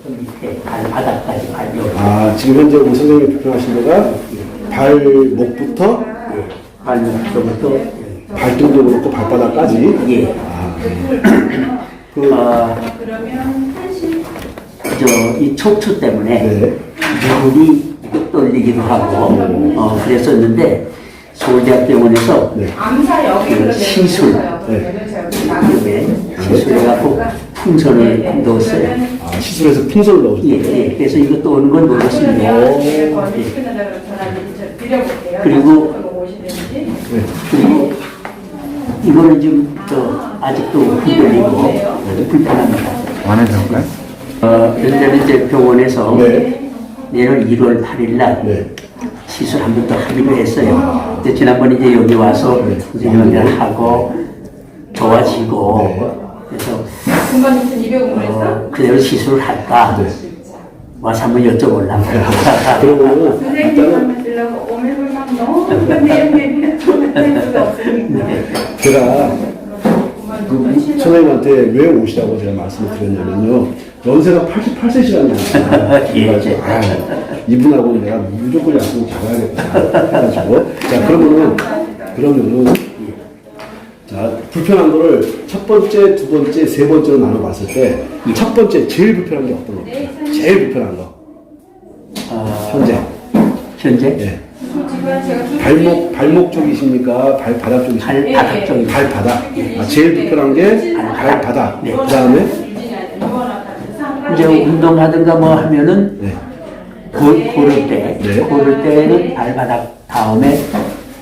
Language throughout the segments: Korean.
밑에 발바닥까지 발목. 아, 지금 현재 우리 선생님이 불편하신 데가 발목부터 발목부터 발등도 그렇고 발바닥까지. 예. 아, 이 척추 때문에 네. 무릎이 떨리기도 하고 그랬었는데 서울대학병원에서 네. 그 시술 시술해갖고 풍선을 넣었어요. 아, 시술해서 풍선을 넣으셨어요? 예. 그래서 이것도 오는 건 몰랐습니다. 그리고 이거는 지금 아직도 흔들리고 불편합니다. 안에서 할까요? 그런데 이제 병원에서 네. 내년 1월 8일 날 네. 시술 한 번 더 하기로 했어요. 근데 지난번에 이제 여기 와서 선생님들 하고 좋아지고 그래서 그대로 시술을 할까 네. 와서 한번 여쭤보려고. 그러면은 제가 그 선생님한테 왜 오시라고 제가 말씀을 드렸냐면요. 연세가 88세시라는 예. 이분하고는 내가 무조건 약속을 잡아야겠다 해가지고 자 그러면은 자 불편한 거를 첫 번째, 두 번째, 세 번째로 나눠봤을 때 첫 번째 제일 불편한 게 어떤 겁니까? 제일 불편한 거 현재 현재 발목 쪽이십니까? 발바닥 쪽이십니까? 발바닥 쪽입니다. 발바닥. 아, 제일 불편한 게 발바닥. 네. 그 다음에 이제 운동하든가 뭐 하면은 네. 고를 때 네. 고를 때는 발바닥 다음에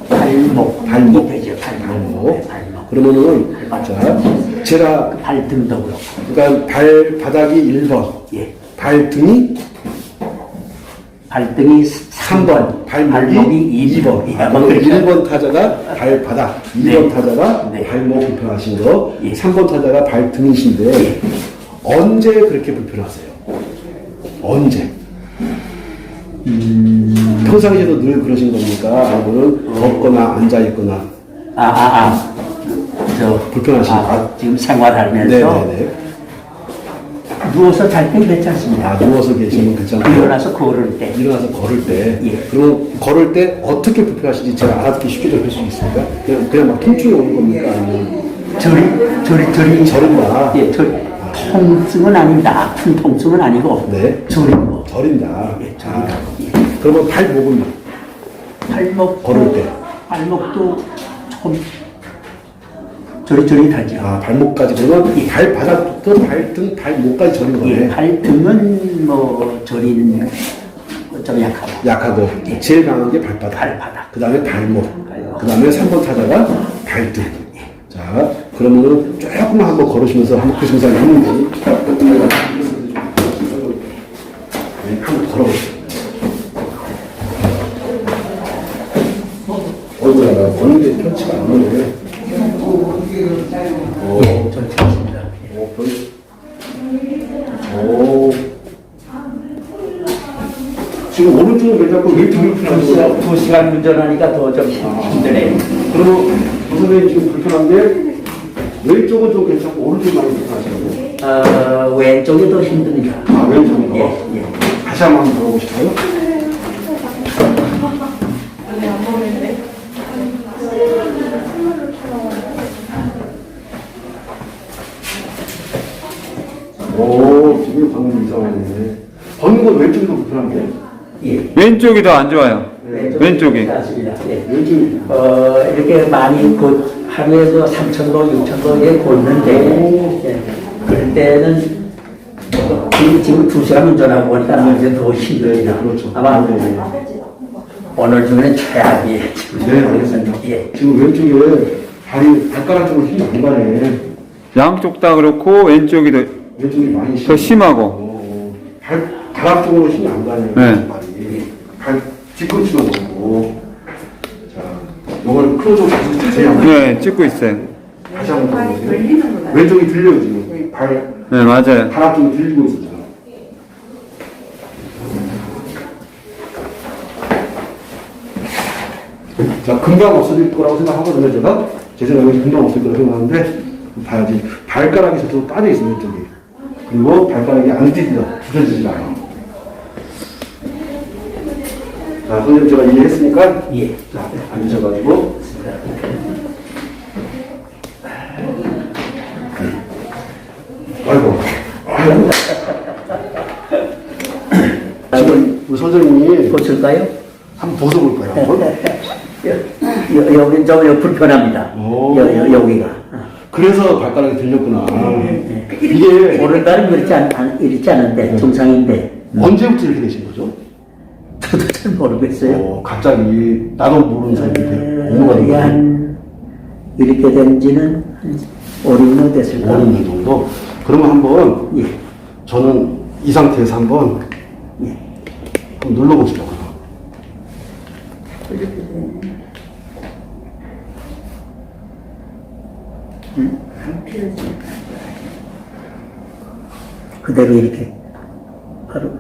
발목 되죠. 발목. 네, 발목. 그러면은 자 제가 발등도 그렇고. 그러니까 발바닥이 1번, 예. 발등이 발등이 3번, 발목이 2번. 예, 아, 뭐 그럼 그렇죠. 1번 타자가 발바닥, 2번 네. 타자가 네. 발목 불편하신 거, 예. 3번 타자가 발등이신데 예. 언제 그렇게 불편하세요? 언제? 평상시에도 늘 그러신 겁니까? 아니면은 걷거나 앉아 있거나 불편하십니까? 지금 생활하면서 네네네. 누워서 잘 때 괜찮습니다. 아, 누워서 계시면 괜찮고 일어나서 걸을 때. 일어나서 걸을 때 예. 그럼 걸을 때 어떻게 불편하신지 제가 알아듣기 쉽게 좀 할 수 있습니까? 그냥 막 통증이 오는 겁니까? 아니면 저린다. 예, 통증은 아닙니다. 아픈 통증은 아니고 네. 저리고. 저린다. 예, 저린다. 그러면 발목은요? 발목 걸을 때. 발목도 조금 저릿저릿하죠. 아, 발목까지 그러면 발바닥부터 발등, 발목까지 저린 거네. 예, 발등은 뭐 저리는 좀 약하고. 약하고 예. 제일 강한 게 발바닥. 발바닥. 그 다음에 발목. 그 다음에 3번 타자가 발등. 자, 그러면은 조금만 한번 걸으시면서 한번 그 증상이 있는지 한번 걸어보세요. 어이구야, 나 걷는데 편치가 안 나네. 예, 좋습니다. 지금 오른쪽은 괜찮고 왼쪽이 불편하시죠? 2시간 운전하니까 더 좀 힘드네요. 그러면 선생님 지금 불편한 게 왼쪽은 좀 괜찮고 오른쪽이 많이 불편하시라고? 왼쪽이 더 힘듭니다. 아, 왼쪽이요? 예. 다시 한번 들어보실까요? 오, 지금 방금 이상하네. 걷는 건 왼쪽이 더 불편한데? 예. 왼쪽이 더 안 좋아요. 왼쪽이. 맞습니다. 예. 왼쪽이. 이렇게 많이 하루에도 3,000보, 6,000보에 걷는데, 예. 그럴 때는 지금 2시간 운전하고 보니까 이제 더 힘들죠. 네, 그렇죠. 아마 오늘 중에는 최악이에요. 네, 예. 지금 왼쪽에 발가락 쪽으로 힘이 안 가네. 양쪽 다 그렇고 왼쪽이 왼쪽이 많이 더 심하고. 발가락 쪽으로 힘이 안 가네. 네. 발 뒤꿈치도 그렇고. 자, 이걸 클로즈업 계속 자세히 한번. 네, 찍고 있어요. 다시 한번 보세요. 왼쪽이 들려요, 지금. 네, 맞아요. 발 앞쪽이 들리고 있었잖아. 자, 금방 없어질 거라고 생각하거든요, 제가. 제 생각에 금방 없어질 거라고 생각하는데, 봐야지. 발가락이 저쪽으로 빠져 있어요, 왼쪽이. 그리고 발가락이 안 찢어져, 부서지지 않아. 자, 선생님 제가 이해했으니까 예. 자, 앉으셔가지고 아이고. 지금 우리 선생님이 고칠까요? 한번 벗어볼까요? 한번? 여기 좀 불편합니다. 오. 여기가. 그래서 발가락이 들렸구나. 이게 오른발은 이렇지 않은데 정상인데 언제부터 이렇게 되신 거죠? 저도 잘 모르겠어요. 갑자기 나도 모르는 사이인데 공부가 한 이렇게 된 지는 한 5, 6년 됐을까? 5년 정도? 그러면 한번 예. 저는 이 상태에서 한번 눌러보시죠. 그대로 이렇게 바로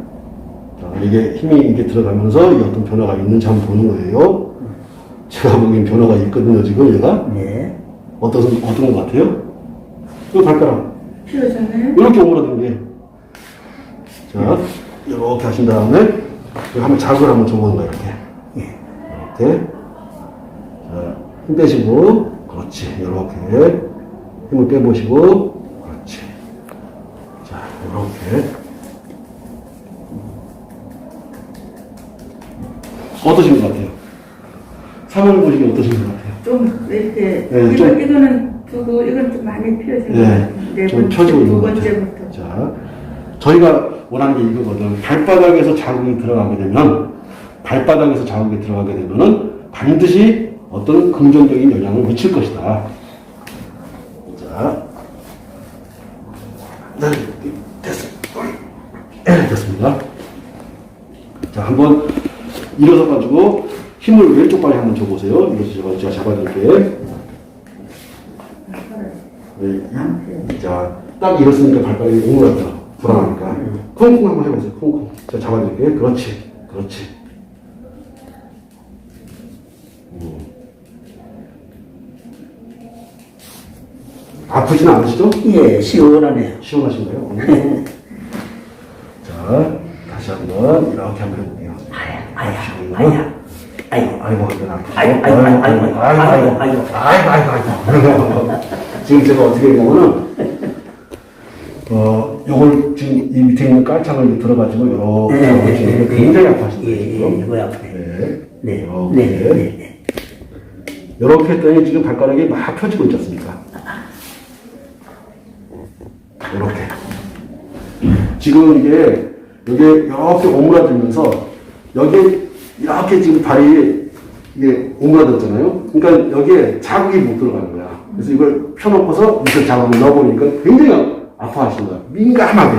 자, 이게 힘이 이렇게 들어가면서 이 어떤 변화가 있는지 한번 보는 거예요. 제가 보기엔 변화가 있거든요, 지금 얘가. 네. 어떤 것 같아요? 이 발가락. 피어졌나요? 이렇게 오므라든 게. 자, 이렇게 하신 다음에, 여기 한번 자극을 한번 줘보는 거예요, 이렇게. 이렇게. 자, 힘 빼시고, 그렇지. 이렇게. 힘을 빼보시고, 그렇지. 자, 이렇게. 어떠신 것 같아요? 상황을 보시기 어떠신 것 같아요? 좀 이렇게 네, 좀- 이거는 두고 이건 좀 많이 피어진 것 네, 같아요. 좀 펴지고 있는 두 것 같아요. 번째부터. 자, 저희가 원하는 게 이거거든. 발바닥에서 자국이 들어가게 되면, 발바닥에서 자국이 들어가게 되면은 반드시 어떤 긍정적인 영향을 미칠 것이다. 자, 네, 됐습니다. 자, 한번 일어서가지고 힘을 왼쪽 발에 한번 줘보세요. 일어서가지고 제가 잡아드릴게요. 네. 자, 딱 일었으니까 발가락이 오므라져. 불안하니까. 쿵쿵 한번 해보세요. 쿵쿵. 제가 잡아드릴게요. 그렇지. 그렇지. 아프진 않으시죠? 예, 시원하네요. 시원하신가요? 자, 다시 한번 이렇게 한번 해볼게요. 아야. 아이고, 한번 아프시죠? 아이고. 지금 제가 어떻게 했냐면은, 요걸 지금 이 밑에 있는 깔창을 들어가지고, 이렇게 하고 지금 굉장히 아파하신다. 예, 이거 아프네. 네. 네. 이렇게. 네. 이렇게 했더니 지금 발가락이 막 펴지고 있지 않습니까? 이렇게. 지금 이게, 여기 이렇게 오므라들면서, 여기 이렇게 지금 발이 이게 오므라졌잖아요? 그러니까 여기에 자국이 못 들어가는 거야. 그래서 이걸 펴놓고서 밑에 자국을 넣어보니까 굉장히 아파하시는 거야. 민감하게.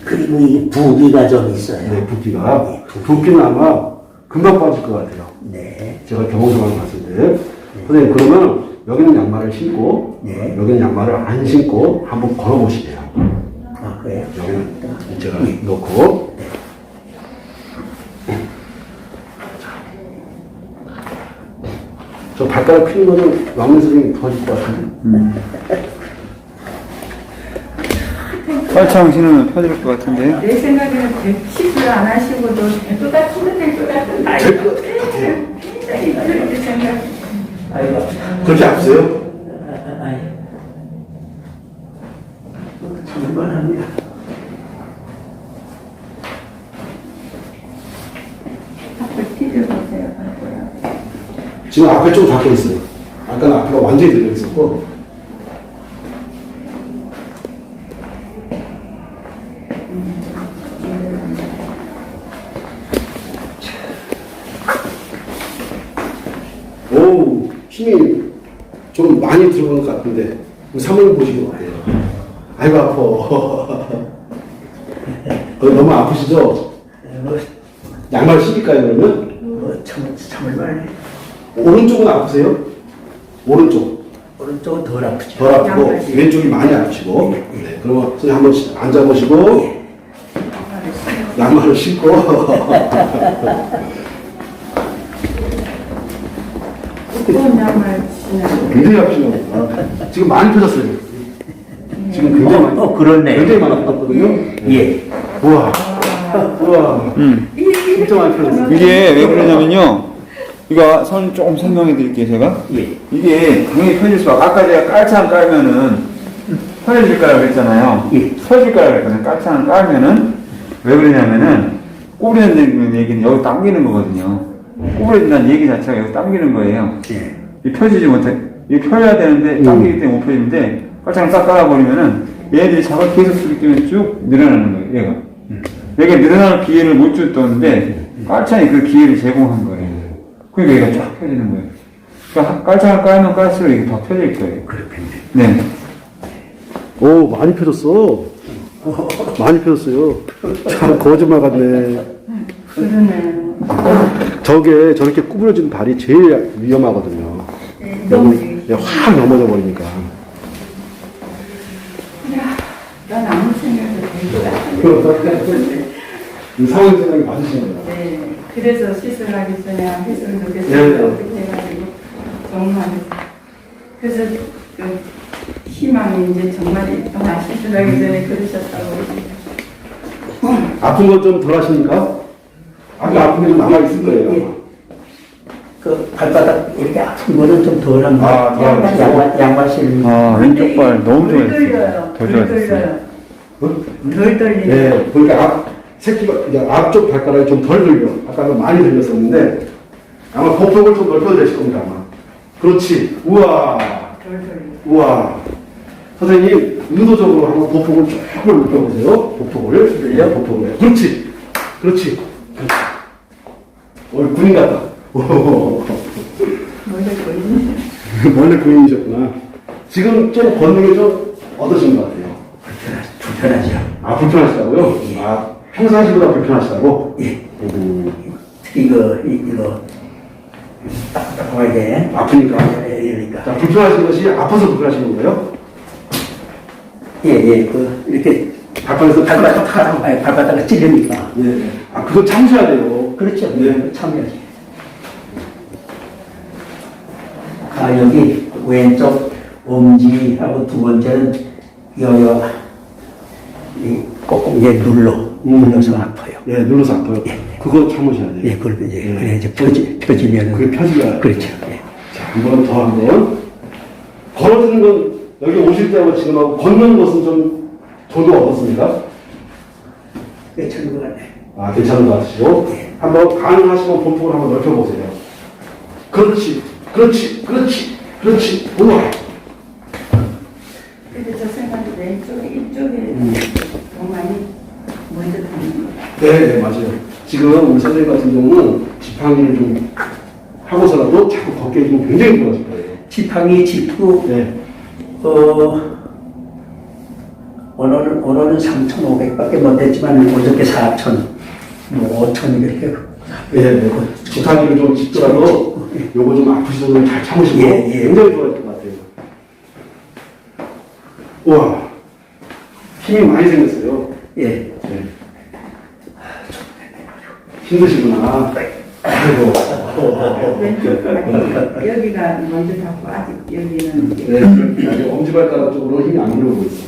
그리고 이 부기가 좀 있어요. 네, 붓기가. 붓기는 아마 금방 빠질 것 같아요. 네. 제가 경험상을 봤을 때. 선생님, 그러면 여기는 양말을 신고, 네. 여기는 양말을 안 신고 한번 걸어보시게요. 아, 그래요? 여기는 제가 넣고. 저 발가락 피는 거는 왕민 선생님이 도와줄 것 같은데. 깔창 신으면 펴질 것 같은데요? 내 생각에는 110을 안 하시고도 될 것 같으면 될 것 같은데. 될 것 같아요. 굉장히 그렇게 생각. 아이고. 그렇게 아프세요? 아이. 정말합니다. 앞을 튀겨보세요. 지금 앞에 좀 닫혀 있어요. 아까는 앞에가 완전히 들려 있었고. 오, 힘이 좀 많이 들어간 것 같은데. 사모님 보시기 어때요? 아이고, 아파. 너무 아프시죠? 양말 신을까요, 그러면? 참을 만해. 오른쪽은 아프세요? 오른쪽. 오른쪽은 덜 아프죠. 덜 아프고, 양말 신고. 왼쪽이 많이 아프시고. 네, 그러면 선생님 한번 앉아보시고, 양말을 신고. 두꺼운 양말 신으면 굉장히 아프시네요. 지금 많이 펴졌어요. 지금 굉장히 많이, 그렇네. 굉장히 많이 펴졌거든요. 예. 우와. 우와. 진짜 많이 펴졌어요. 이게 왜 그러냐면요. 이거 조금 설명해 드릴게요, 제가. 예. 이게 당연히 펴질 수가, 아까 제가 깔창 깔면은 펴질 거라고 그랬잖아요. 예. 펴질 거라고 그랬거든요. 깔창을 깔면은 왜 그러냐면은 꼬부려진다는 얘기는 여기 당기는 거거든요. 꼬부려진다는 얘기 자체가 여기 당기는 거예요. 예. 이 펴지지 못해. 이 펴야 되는데 당기기 때문에 못 펴지는데 깔창을 싹 깔아버리면은 얘네들이 작업 계속 쓰기 때문에 쭉 늘어나는 거예요. 얘가. 얘가 늘어나는 기회를 못 줬던데 깔창이 그 기회를 제공한 거예요. 그러니까 얘가 쫙 펴지는 거예요. 그러니까 깔창을 깔면 깔수록 이게 더 펴질 거예요. 그렇겠네. 네. 오, 많이 펴졌어. 많이 펴졌어요. 참, 거짓말 같네. 그러네. 저게 저렇게 구부러진 발이 제일 위험하거든요. 너무 확 넘어져 버리니까. 난 아무 생각도 될 것 같은데. 상황 생각이 맞으신 거예요. 네. 그래서 시술하기 전에 했으면 좋겠어요. 네. 어떻게 해가지고 정말 그래서 그 희망이 이제 정말 시술하기 전에 그러셨다고. 아픈 건 좀 덜 하십니까? 아까 아픈 게 좀 남아있을 거예요. 그 발바닥 이렇게 아픈 거는 좀 덜한 거. 아, 덜한 양말 신는 아, 왼쪽 발 너무 덜 좋아했어요. 떨려요. 더 덜 좋아했어요. 떨려요. 어? 덜 떨리네. 네, 그러니까 새끼가, 이제 앞쪽 발가락이 좀 덜 들려. 아까는 많이 들렸었는데, 아마 보폭을 좀 넓혀도 되실 겁니다, 아마. 그렇지. 우와. 덜 떨려. 우와. 선생님, 의도적으로 한번 보폭을 조금 넓혀보세요. 보폭을. 늘려? 보폭을. 그렇지. 그렇지. 군인 같다. 원래 거의 원래 군인이셨구나. 지금 좀 걷는 게 좀 어떠신 것 같아요? 불편하죠. 아, 불편하시다고요? 아, 평상시보다 불편하시다고? 예. 특히 이거 딱딱하게 아프니까. 이러니까. 자, 불편하신 것이 아파서 불편하시는 거예요? 예. 이렇게 발바닥에서 발바닥을 찌르니까. 예. 아, 그거 참으셔야 돼요. 그렇죠. 네. 참여하지. 여기 왼쪽 엄지하고 두 번째는 꼭 눌러서 아파요. 예, 눌러서 아파요. 그거 참으셔야 돼요. 예, 그걸 이제 그래 이제 펴지면 그게 펴지가. 그렇죠. 예. 자, 한번 걸어지는 건 여기 오실 때하고 지금하고 걷는 것은 좀 정도가 어떻습니까? 괜찮은 것 같네. 아, 괜찮은 것 같으시고. 한번 가능하시면 본폭을 한번 넓혀보세요. 그렇지. 우와. 근데 저 생각이 왼쪽에 이쪽에 더 많이 먼저 가는 거. 네, 맞아요. 지금 우리 선생님 같은 경우는 지팡이를 좀 하고서라도 자꾸 걷게 좀 굉장히 좋아질 거예요. 지팡이 짚고 네. 오늘은 3,500밖에 못했지만 어저께 4,000, 5,000 이렇게. 네. 지팡이를 좀 짚더라도 요거 좀 아프시더라도 잘 참으시고 예. 굉장히 좋아질 것 같아요. 우와. 힘이 많이 생겼어요. 예. 네. 힘드시구나. 아이고. 왼쪽 여기가 먼저 닿고 아직 여기는 네, 아직 엄지발가락 쪽으로 힘이 안 들어오고 있어.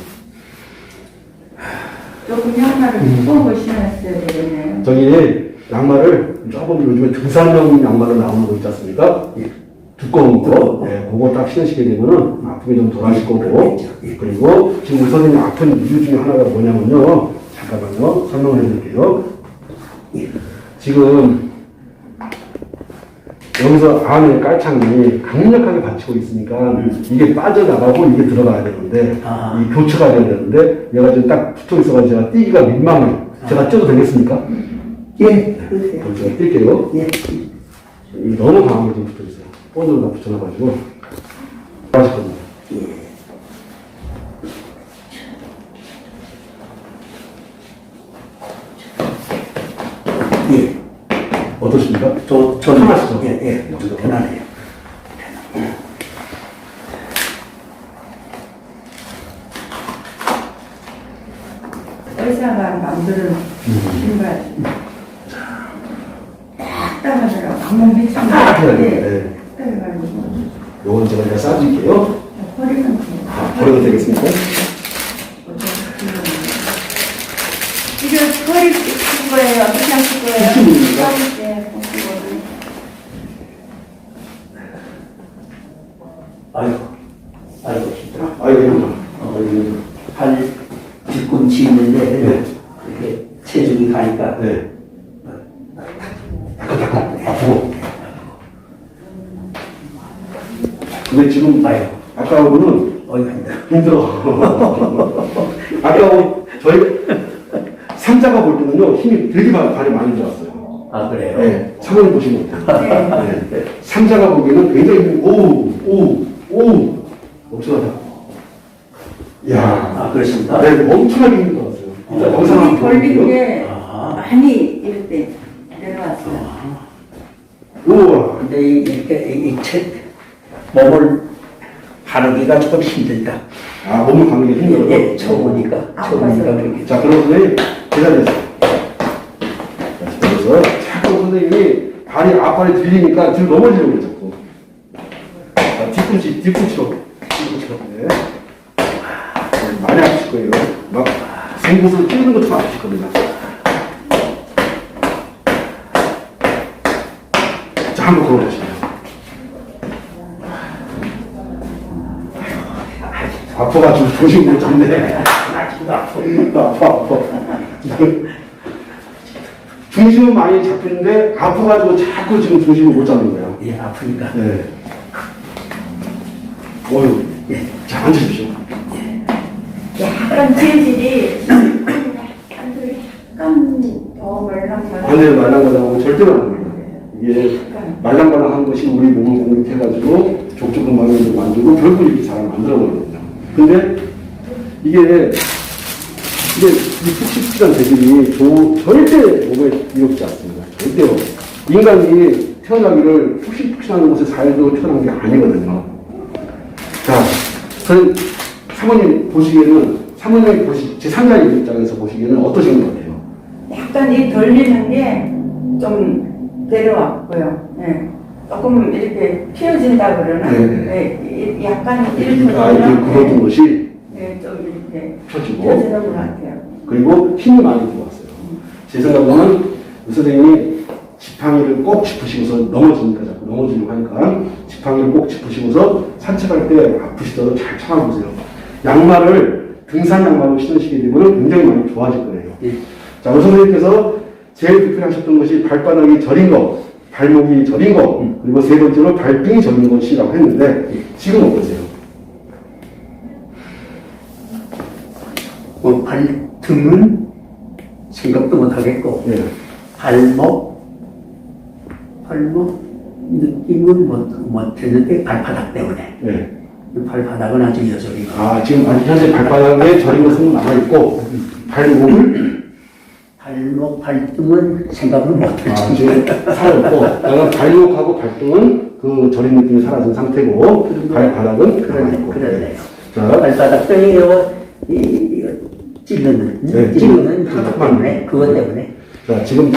조금 양말을 두꺼운 거 신었어야 되겠네요. 저기 양말을 조금 요즘에 등산용 양말로 나오는 거 있지 않습니까? 두꺼운 거. 네, 그거 딱 신으시게 되면은 아픔이 좀 덜하실 거고. 그리고 지금 우리 선생님 아픈 이유 중에 하나가 뭐냐면요. 잠깐만요. 설명을 해드릴게요. 지금 여기서 안에 깔창이 강력하게 받치고 있으니까 이게 빠져나가고 이게 들어가야 되는데 이 교체가 돼야 되는데 얘가 지금 딱 붙어 있어가지고 제가 뛰기가 민망해요. 제가 뛰어도 되겠습니까? 예. 그러세요. 그럼 제가 뛸게요. 예. 너무 강하게 좀 붙어 있어요. 본드로 다 붙여놔가지고 하실 겁니다. 예. 어떠십니까? 편하시죠? 예. 편하네요. 의사가 만드는 신발 딱 따라하더라고. 한번 미치면 딱 해야 돼요. 네. 그래가지고 요건 제가 싸드릴게요. 허리는 버려도 되겠습니까? 허리 찢은 거예요. 어떻게 하실 거예요? 복싱입니까? 허리 복싱. 아이고 힘들어. 아이고, 팔 뒤꿈치 있는데 네. 이렇게 체중이 가니까 네. 아프고. 근데 지금 아유 아까하고는 어이가 힘들어. 힘들어. 아까 저희 삼자가 볼 때는요 힘이 되게 발이 많이 들어왔어요. 아 그래요? 네, 사모님 보시면 네. 삼자가 보기에는 굉장히 힘이 오우 엄청나다. 이야, 아 그렇습니까? 네, 엄청나게 힘이 들어왔어요. 일단 영상 한번 걸린 보여드릴게요. 게 아. 많이 이렇게 내려왔어요. 우와. 근데 이렇게 몸을 바르기가 조금 힘들다. 아, 몸을 감는 게 힘들어요? 예, 처음이니까 그렇게. 자, 그럼 선생님, 기다려주세요. 그래서 자꾸 선생님이 앞발이 들리니까 뒤로 넘어지려고 그래, 자꾸. 자, 뒤꿈치로. 네. 많이 아프실 거예요. 막 생곳으로 찌르는 것도 아프실 겁니다. 자, 한번 걸어보시죠. 아파가지고 조심 못 잡네. 아파. 중심은 많이 잡히는데 아파가지고 자꾸 지금 중심을 못 잡는 거예요. 예, 아프니까. 네. 어휴. 예. 자, 앉으십시오. 약간 질질이 약간 더 말랑말랑. 안에 말랑말랑하고 절대로 안 됩니다. 이게 말랑말랑한 것이 우리 몸을 공격해가지고 족저근막을 만들고 결국 이렇게 잘 만들어버리거든요. 근데 이게 이 푹신푹신한 재질이 절대 몸에 이롭지 않습니다. 절대로. 인간이 태어나기를 푹신푹신한 곳에 살고 태어난 게 아니거든요. 자, 저는 사모님 보시기에는, 제 3자의 입장에서 보시기에는 어떠신 것 같아요? 약간 이 돌리는 게 좀 내려왔고요. 예. 조금 이렇게 피어진다 그러나? 예. 약간 이렇게 아, 이게 굽어진 것이 예, 좀 이렇게 펴지고, 피어지는 것 같아요. 그리고 힘이 많이 들어왔어요. 제 생각에는 의 선생님이 지팡이를 꼭 짚으시고서 자꾸 넘어지려고 하니까 지팡이를 꼭 짚으시고서 산책할 때 아프시더라도 잘 참아보세요. 등산 양말을 신으시게 되면 굉장히 많이 좋아질 거예요. 자, 의 선생님께서 제일 불편하셨던 것이 발바닥이 저린 거, 발목이 저린 거, 그리고 세 번째로 발등이 저린 것이라고 했는데 지금 어떠세요? 발등은 생각도 못 하겠고, 네. 발목 느낌은 못했는데 발바닥 때문에. 네. 발바닥은 아주 여전히. 아, 지금 현재 발바닥에 저린 것은 남아있고, 발등은 생각을 못했죠. 아, 지금 살아있고, 그러니까 발목하고 발등은 그 저린 느낌이 사라진 상태고, 발바닥은 남아있고. 그러네요. 자, 발바닥 이거 찔르는 그것 때문에, 자, 지금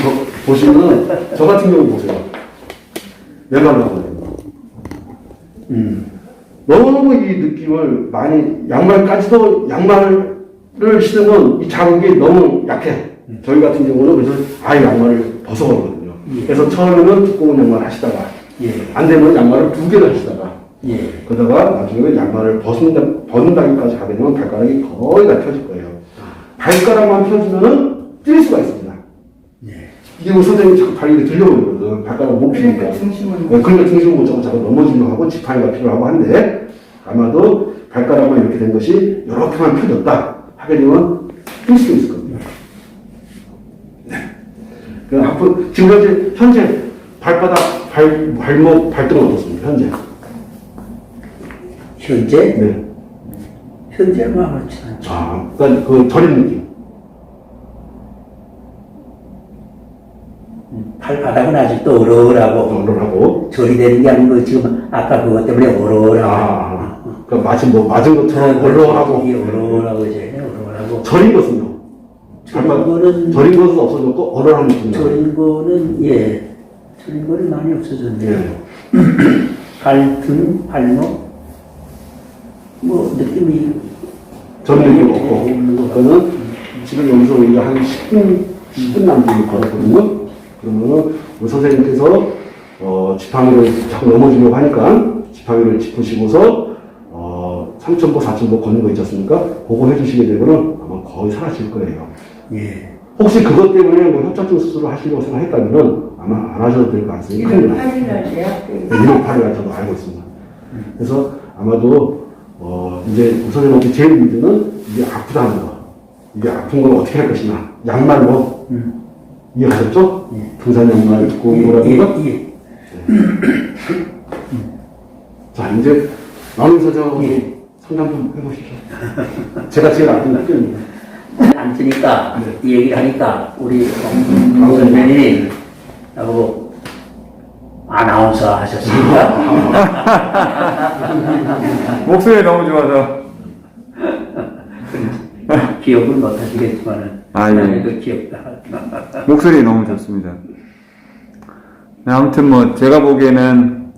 보시면은, 저 같은 경우 보세요. 외관을 하거든요. 너무 이 느낌을 양말을 신으면 이 자국이 너무 약해. 저희 같은 경우는 그래서 아예 양말을 벗어버리거든요. 그래서 처음에는 두꺼운 양말 하시다가, 안 되면 양말을 2개를 하시다가, 그러다가 나중에 양말을 벗는다기까지 하게 되면 발가락이 거의 다 펴질 거예요. 발가락만 펴지면은 뛸 수가 있습니다. 이게 우리 선생님이 자꾸 발이 들려오거든. 발가락 못 피니까. 그러니까 중심은 그러니까 중심을 못 잡고 자꾸 넘어지려고 하고 지팡이가 필요하고 한데, 아마도 발가락만 이렇게 된 것이 이렇게만 펴졌다 하게 되면 뛸 수도 있을 겁니다. 네. 지금 현재 발바닥, 발목, 발등은 어떻습니까? 현재? 네. 현재는 아무렇지 않죠. 아, 그러니까 그 저린 느낌. 발바닥은 아직도 얼얼하고 절이 되는 게 아니고 지금 아까 그것 때문에 얼얼하고. 그러니까 마치 맞은 것처럼 얼얼하고. 이게 얼얼하고 이제 얼얼하고. 저린 것은요? 저린 거는 저린 것은 없어졌고 얼얼한 느낌. 저린 거는 많이 없어졌네요. 네. 발등, 발목 느낌이 저린 느낌 없고. 그거는 지금 여기서 우리가 한 10분 10분 남짓 걸었거든요. 그러면은 우리 선생님께서 지팡이를 자꾸 넘어지려고 하니까 지팡이를 짚으시고서 3,000보, 4,000보 걷는 거 있지 않습니까? 그거 해주시게 되면은 아마 거의 사라질 거예요. 예. 혹시 그것 때문에 뭐 협착증 수술을 하시려고 생각했다면은 아마 안 하셔도 될 가능성이 1월 큽니다. 8일날 예약돼 있어요. 1월 8일 저도 알고 있습니다. 그래서 아마도 이제 우리 선생님한테 제일 문제는 이게 아프다는 거. 이게 아픈 걸 어떻게 할 것이냐. 양말로 이해하셨죠? 등산 양말 입고 뭐라든가. 예. 자, 이제 나훈 선생하고 상담 좀 해보시죠. 제가 제일 아픈 학교입니다. 앉으니까 이 얘기를 하니까 우리 강 선배님이 나보고 아나운서 하셨습니까? 목소리 너무 좋아서. 기억은 못하시겠지만은 예. 그 기억다. 목소리 너무 좋습니다. 아무튼 뭐 제가 보기에는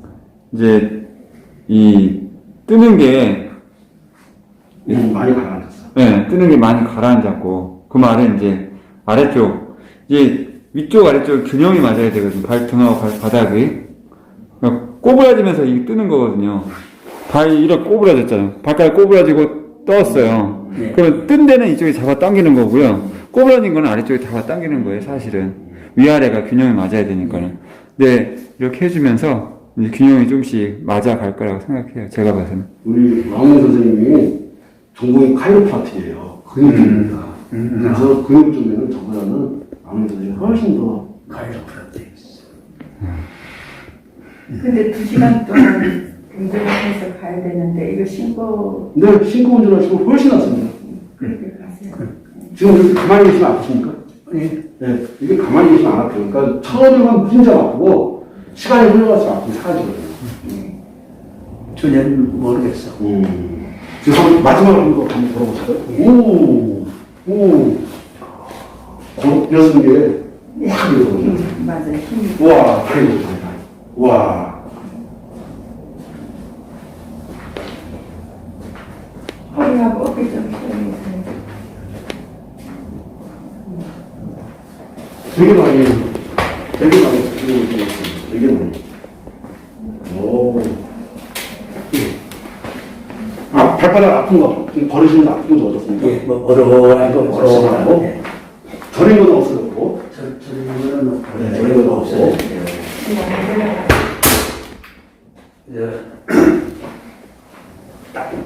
이제 이 뜨는 게 많이 가라앉았어. 네, 뜨는 게 많이 가라앉았고 그 말은 이제 아래쪽 이제 위쪽 아래쪽 균형이 맞아야 되거든요. 발등하고 바닥이 그러니까 꼬부라지면서 이게 뜨는 거거든요. 발이 이렇게 꼬부라졌잖아요. 발가락 꼬부라지고 떴어요. 네. 그러면 뜬 데는 이쪽이 잡아 당기는 거고요. 꼬부라진 거는 아래쪽이 잡아 당기는 거예요. 사실은 위아래가 균형이 맞아야 되니까는. 근데 이렇게 해주면서 이제 균형이 조금씩 맞아갈 거라고 생각해요. 제가 봐서는. 우리 왕훈 선생님이 전공이 카이로프라틱이에요. 근육입니다. 그래서 근육 쪽에는 저보다는 왕훈 선생님이 훨씬 더 카이로프라틱. 근데 2시간 동안 운전해서 가야 되는데 이거 신고 근데 신고 운전하시고 훨씬 낫습니다. 그렇게 가세요. 지금 이렇게 가만히 계시면 아프십니까? 예. 네, 이게 가만히 계시면 안 아파요. 그러니까 처음에만 진짜 아프고 시간이 흘러갈수록 아픔이 사라지거든요. 전혀 모르겠어. 지금 한번 마지막으로 한번 걸어보실까요? 오. 여섯 개 확 밀어보죠. 맞아요. 힘이. 우와, 그래. 우와. 허리하고 어깨 좀 펴주세요. 되게 많이 되게 많이. 오. 발바닥 아픈 거, 걸으시는 아픈 거 좋아졌습니까? 예, 뭐 어려워하고 어려워하고. 저린 건 없어졌고. 저는 없고. 네, 저린 건 없고.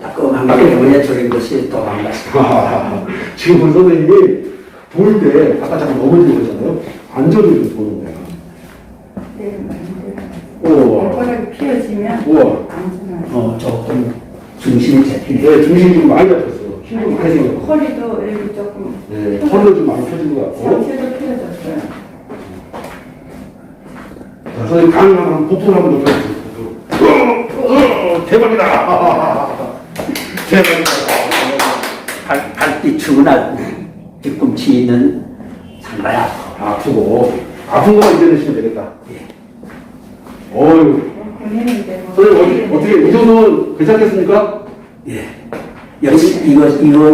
따끔한 게 뭐냐 저런 것이 도망갔어. 지금 우리 선생님이 볼 때, 아까 잠깐 넘어지는 거잖아요. 안전을 보는 거야. 우와. 발바닥이 피어지면 우와. 안전하죠. 조금 중심이 잡히네. 네, 중심이 좀 많이 잡혔어요. 힘이 많이 생겼고. 허리도 이렇게 조금 네, 허리도 좀 많이 펴진 것 같고. 상체도 피어졌어요. 자, 선생님 강의 한번 복부를 한번 높여주세요. 대박이다. 대박이다. 발뒤추구나 뒤꿈치 있는 상가야. 아프고. 아픈 거만 이겨내시면 되겠다. 어휴. 본인인데 뭐. 선생님, 어떻게, 이 정도는 괜찮겠습니까? 예. 열심히 이거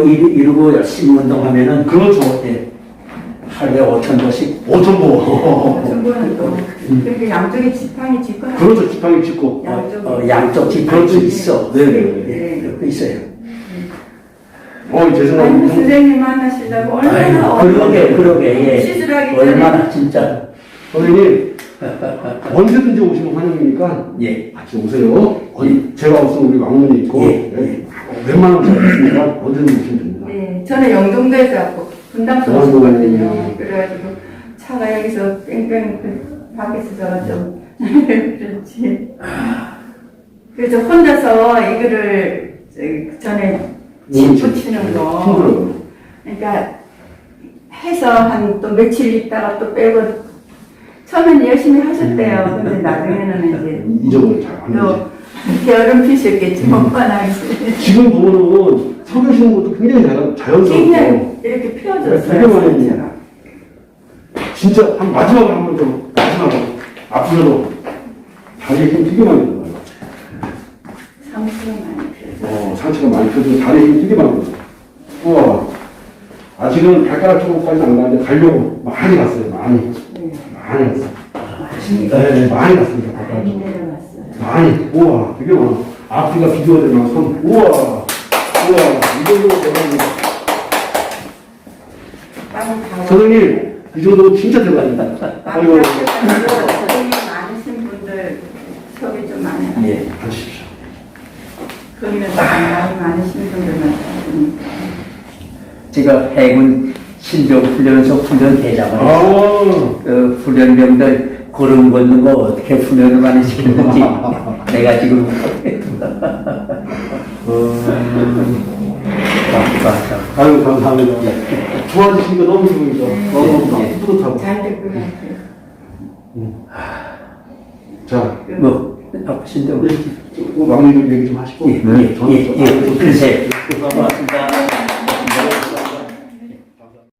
이루고 열심히 운동하면은 그렇죠. 예. 하루에 5,000보씩 5,000보. 전부는 또 이렇게 양쪽에 지팡이 짚고 하는 그렇죠. 지팡이 짚고. 양쪽 지팡이 그렇지. 있어. 네네. 예, 그렇게 있어요. 제 아니 생각에. 선생님 만나시려고 얼마나 그러게 예. 시술하기 전에 얼마나 진짜 선생님, 언제든지 오시면 환영이니까 예. 같이 오세요. 제가 없으면 우리 왕문이 있고, 예. 웬만하면 제가 있으니까 언제든지 오시면 됩니다. 네, 저는 영종도에서 왔고 분당서 왔거든요. 그래가지고 차가 여기서 뺑뺑 그 밖에서 저가 좀 그렇지. 그래서 혼자서 이거를 전에 집 붙이는 거. 힘들어요. 그러니까 해서 한 또 며칠 있다가 또 빼고 처음엔 열심히 하셨대요. 근데 나중에는 이제 잊어버려 잘안 또 되지. 게으름 피셨겠지 못 뻔하겠어요. 지금 보면은 서 계시는 것도 굉장히 자연스럽고 그냥 이렇게 펴졌어요. 되게 많이 상체가. 진짜 한 마지막으로 한 번 더 마지막으로 앞으로 다리에 힘 되게 많이 들어요. 상체가 많이 펴져. 상체가 많이 펴지고 다리에 힘 되게 많이 들어요. 우와. 아직은 발가락 쪽까지는 안 가는데 가려고 많이 갔어요. 많이 갔어요. 네, 많이 갔습니다. 발가락 쪽. 내려갔어요. 많이. 우와, 되게 많아. 앞뒤가 비교가 되면 손. 우와, 이 정도로 대박입니다. 많이 다 선생님, 이 정도면 진짜 대박입니다. 아이고, 고생이 많으신 분들 속이 좀 많아요. 예. 앉으십시오. 그러면 많이 많으신 분들만 제가 해군 신병 훈련소 훈련 대장을 아, 그 훈련병들 걸음 걷는 거 어떻게 훈련을 많이 시켰는지 내가 지금 아유, 감사합니다. 좋아지시니까 너무 기분이죠. 너무 예. 뿌듯하고. 잘 될 것 같아요. 자, 뭐 신병 우리 막내들 얘기 좀 하시고. 예, 예, 예, 예, 그러세요. 고맙습니다.